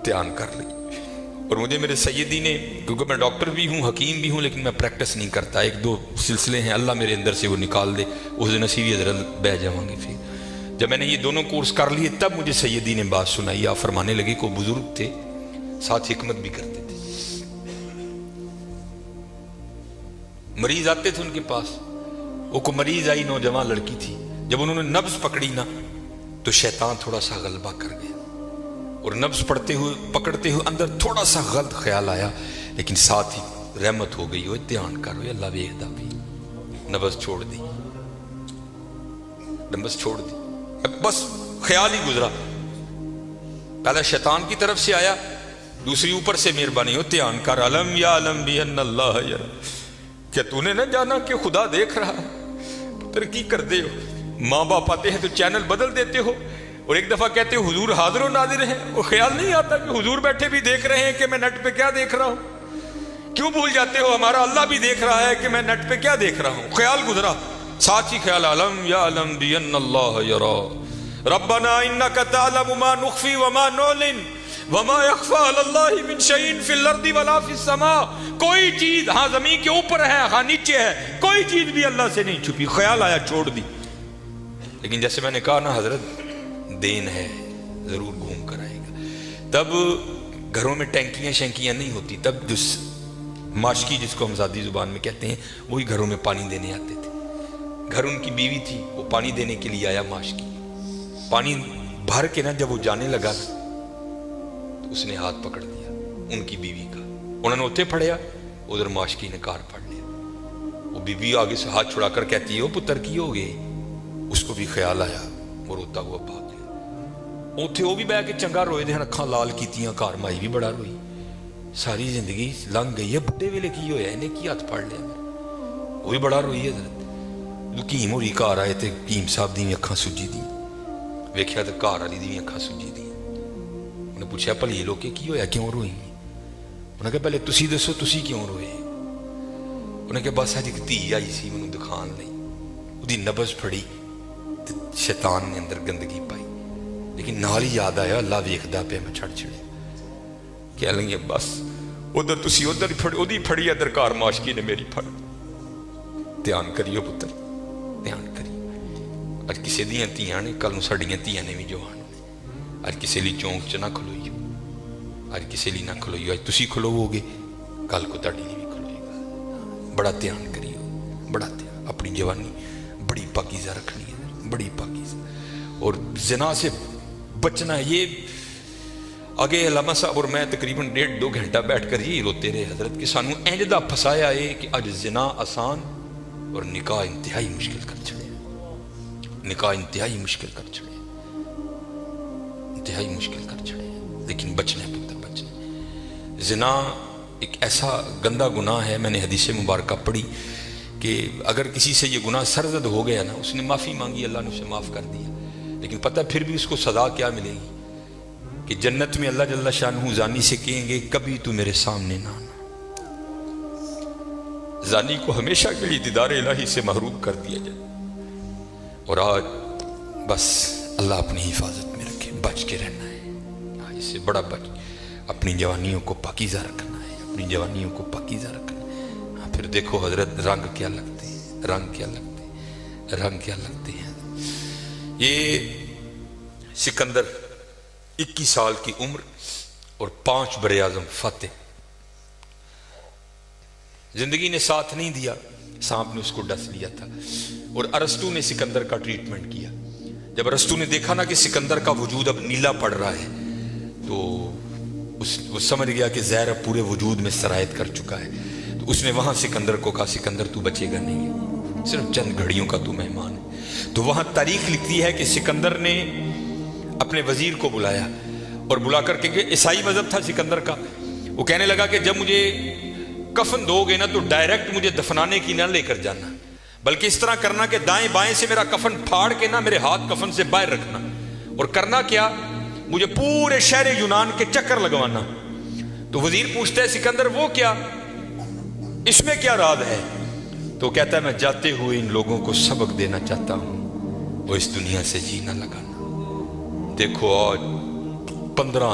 دھیان کر لی. اور مجھے میرے سیدی نے، کیونکہ میں ڈاکٹر بھی ہوں حکیم بھی ہوں لیکن میں پریکٹس نہیں کرتا، ایک دو سلسلے ہیں اللہ میرے اندر سے وہ نکال دے، اس دن نصیبی حضرت بہ جاؤں گے. پھر جب میں نے یہ دونوں کورس کر لیے تب مجھے سیدی نے بات سنائی. آپ فرمانے لگے کو بزرگ تھے ساتھ حکمت بھی کرتے تھے. مریض آتے تھے ان کے پاس، وہ کو مریض آئی نوجوان لڑکی تھی، جب انہوں نے نبض پکڑی نا تو شیطان تھوڑا سا غلبہ کر گیا، اور نبض پڑھتے ہوئے پکڑتے ہوئے اندر تھوڑا سا غلط خیال آیا، لیکن ساتھ ہی رحمت ہو گئی. ہوئے دھیان کر ہوئے اللہ ویکھدا بھی، نبض چھوڑ دی، نبض چھوڑ دی. بس خیال ہی گزرا، پہلا شیطان کی طرف سے آیا، دوسری اوپر سے مہربانی ہو دھیان کر. علم یا علم بھی ان اللہ یا، کیا تو نے نہ جانا کہ خدا دیکھ رہا ہے؟ پتر کی کر دے ہو، ماں باپ آتے ہیں تو چینل بدل دیتے ہو، اور ایک دفعہ کہتے ہو حضور حاضر و ناظر ہیں، وہ خیال نہیں آتا کہ حضور بیٹھے بھی دیکھ رہے ہیں کہ میں نیٹ پہ کیا دیکھ رہا ہوں؟ کیوں بھول جاتے ہو ہمارا اللہ بھی دیکھ رہا ہے کہ میں نیٹ پہ کیا دیکھ رہا ہوں؟ خیال گزرا، ساتھ ہی خیال علم یا علم بھی ان اللہ یرا ربنا انک تعلم ما نخفی وما نعلن وما یخفی علی اللہ من شیء فی الارض ولا فی السماء. کوئی چیز ہاں زمین کے اوپر ہے ہاں نیچے ہے، کوئی چیز بھی اللہ سے نہیں چھپی. خیال آیا چھوڑ دی. لیکن جیسے میں نے کہا نا حضرت دین ہے ضرور گھوم کر آئے گا. تب گھروں میں ٹینکیاں شینکیاں نہیں ہوتی، تب جو ماشکی جس کو ہم ذاتی زبان میں کہتے ہیں وہی گھروں میں پانی دینے آتے تھے. گھر ان کی بیوی تھی، وہ پانی دینے کے لیے آیا ماشکی. پانی بھر کے نا جب وہ جانے لگا نا تو اس نے ہاتھ پکڑ دیا ان کی بیوی کا. انہوں نے اتنے پھڑیا، ادھر ماشکی نے کار پھڑ لیا. وہ بیوی آگے سے ہاتھ چھڑا کر کہتی ہے وہ پتر کی ہو گئے. اس کو بھی خیال آیا، وہ روتا ہوا بھاگ گیا. اتنے وہ بھی بہ کے چنگا روئے دے، اکھاں لال کیتیاں، گھر مائی بھی بڑا روئی. ساری زندگی لنگ گئی ہے، بڑھے ویلے کی ہویا انہیں کی ہاتھ پھڑ لیا. وہ بھی بڑا روئی ہے. حضرت کیم ہوئی گھر آئے تو کیم صاحب دی اکھاں سجی دی، ویکھیا تو گھر والی دی اکھاں سجی دی. انہیں پوچھا بھلی لوگ کی ہویا کیوں روئی؟ انہوں نے کہا پہلے تسی دسو تسی کیوں روئے؟ انہوں نے کہا بس اج ایک دھی آئی سی مینوں دکھان لئی، وہ نبض پھڑی، شیطان نے اندر گندگی پائی، لیکن نال ہی یاد آیا اللہ ویکھدا پیا میں چھڑ چھڑیا. کہہ لیں بس ادھر تسی ادھر پھڑی پھڑی ادھر گھر ماشکی نے میری پھڑ. دھیان کریو پتر دھیان کریو. اج کسی دیاں تیاں نے، کل نوں ساڈیاں تیاں نے بھی جوان نے. اج کسی لی چونک چ نہ کھلوئیو، اج کسی لی نہ کھلوئیو. اج تسی کھلوو گے کل کو تہاڈی لی بھی کھلوئے گا. بڑا دھیان کریو، بڑا دھیان. اپنی جوانی بڑی پاکیزہ رکھنی ہے، بڑی پاکیزہ. اور زنا سے بچنا ہے. یہ آگے علامہ صاحب اور میں تقریباً 1.5-2 گھنٹہ بیٹھ کر یہی روتے رہے حضرت کہ سانو انج دا پھسایا ہے کہ اج زنا آسان اور نکاح انتہائی مشکل کر چھڑے. نکاح انتہائی مشکل کر چھڑے، انتہائی مشکل کر چھڑے. لیکن بچنے پتہ بچنے. زنا ایک ایسا گندا گناہ ہے، میں نے حدیث مبارکہ پڑھی کہ اگر کسی سے یہ گناہ سرزد ہو گیا نا، اس نے معافی مانگی اللہ نے اسے معاف کر دیا، لیکن پتہ پھر بھی اس کو سزا کیا ملے گی کہ جنت میں اللہ جل شانہ زانی سے کہیں گے کبھی تو میرے سامنے نہ آنا. زانی کو ہمیشہ کے لیے دیدار الہی سے محروم کر دیا جائے. اور آج بس اللہ اپنی حفاظت میں رکھے، بچ کے رہنا ہے. اس سے بڑا بچ، اپنی جوانیوں کو پاکیزہ رکھنا ہے، اپنی جوانیوں کو پاکیزہ رکھنا ہے. پھر دیکھو حضرت رنگ کیا لگتے ہیں، رنگ کیا لگتے ہیں، رنگ کیا لگتے ہیں. یہ سکندر 21 سال کی عمر اور 5 بر اعظم فاتح. زندگی نے ساتھ نہیں دیا، سانپ نے اس کو ڈس لیا تھا. اور ارسطو نے سکندر کا ٹریٹمنٹ کیا. جب ارسطو نے دیکھا نا کہ سکندر کا وجود اب نیلا پڑ رہا ہے تو وہ سمجھ گیا کہ زہر اب پورے وجود میں سرایت کر چکا ہے. تو اس نے وہاں سکندر کو کہا سکندر تو بچے گا نہیں ہے، صرف چند گھڑیوں کا تو مہمان ہے. تو وہاں تاریخ لکھتی ہے کہ سکندر نے اپنے وزیر کو بلایا اور بلا کر کے، عیسائی مذہب تھا سکندر کا، وہ کہنے لگا کہ جب مجھے کفن دو گے نا تو ڈائریکٹ مجھے دفنانے کی نہ لے کر جانا، بلکہ اس طرح کرنا کہ دائیں بائیں سے میرا کفن پھاڑ کے نا میرے ہاتھ کفن سے باہر رکھنا. اور کرنا کیا، مجھے پورے شہر یونان کے چکر لگوانا. تو وزیر پوچھتا ہے سکندر وہ کیا، اس میں کیا راز ہے؟ تو کہتا ہے میں جاتے ہوئے ان لوگوں کو سبق دینا چاہتا ہوں، وہ اس دنیا سے جی نہ لگانا. دیکھو آج 15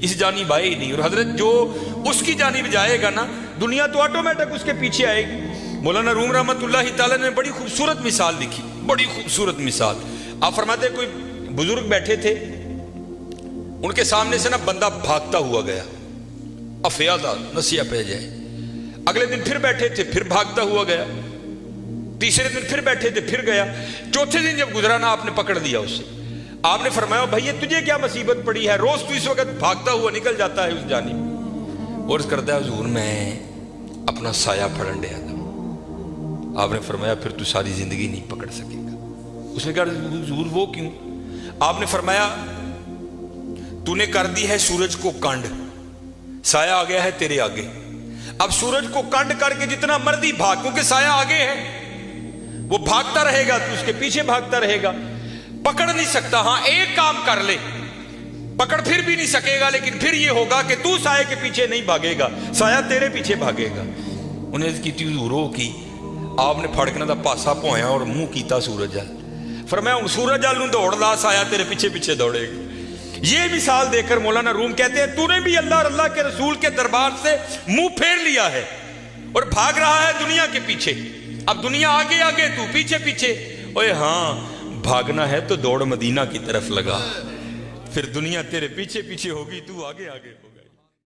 اس جانب آئے ہی نہیں. اور حضرت جو اس کی جانب جائے گا نا دنیا تو آٹومیٹک اس کے پیچھے آئے گی. مولانا روم رحمۃ اللہ تعالیٰ نے بڑی خوبصورت مثال لکھی، بڑی خوبصورت مثال. آپ فرماتے ہیں کوئی بزرگ بیٹھے تھے، ان کے سامنے سے نا بندہ بھاگتا ہوا گیا، افیادہ نسیہ پہ جائے. اگلے دن پھر بیٹھے تھے، پھر بھاگتا ہوا گیا. تیسرے دن پھر بیٹھے تھے، پھر گیا. چوتھے دن جب گزرا نا آپ نے پکڑ لیا اسے. آپ نے فرمایا بھائی تجھے کیا مصیبت پڑی ہے، روز تو اس وقت بھاگتا ہوا نکل جاتا ہے اس جانب. اور اس کرتا ہے حضور میں اپنا سایہ پھڑن ڈیا تھا. آپ نے فرمایا پھر تو ساری زندگی نہیں پکڑ سکے گا. اس نے کہا حضور وہ کیوں؟ آپ نے فرمایا تو نے کر دی ہے سورج کو کنڈ، سایہ آ گیا ہے تیرے آگے. اب سورج کو کنڈ کر کے جتنا مرضی بھاگ، کیونکہ سایہ آگے ہے، وہ بھاگتا رہے گا تو اس کے پیچھے بھاگتا رہے گا، پکڑ نہیں سکتا. ہاں ایک کام کر لے، پکڑ پھر بھی نہیں سکے گا، لیکن پھر یہ ہوگا کہ تو سایہ کے پیچھے نہیں بھاگے گا، سایہ تیرے پیچھے بھاگے گا. انہیں کی حضور کی آپ نے پھڑکنا دا پاسا پویا اور منہ کیتا سورج جل. فرمایا ہوں سورج جل نوں دوڑ لا، سایہ تیرے پیچھے پیچھے دوڑے گا. یہ مثال دے کر مولانا روم کہتے ہیں تو نے بھی اللہ اور اللہ کے رسول کے دربار سے منہ پھیر لیا ہے اور بھاگ رہا ہے دنیا کے پیچھے. اب دنیا آگے آگے تو پیچھے پیچھے. اوے ہاں بھاگنا ہے تو دوڑ مدینہ کی طرف لگا، پھر دنیا تیرے پیچھے پیچھے ہوگی، تو آگے آگے ہو.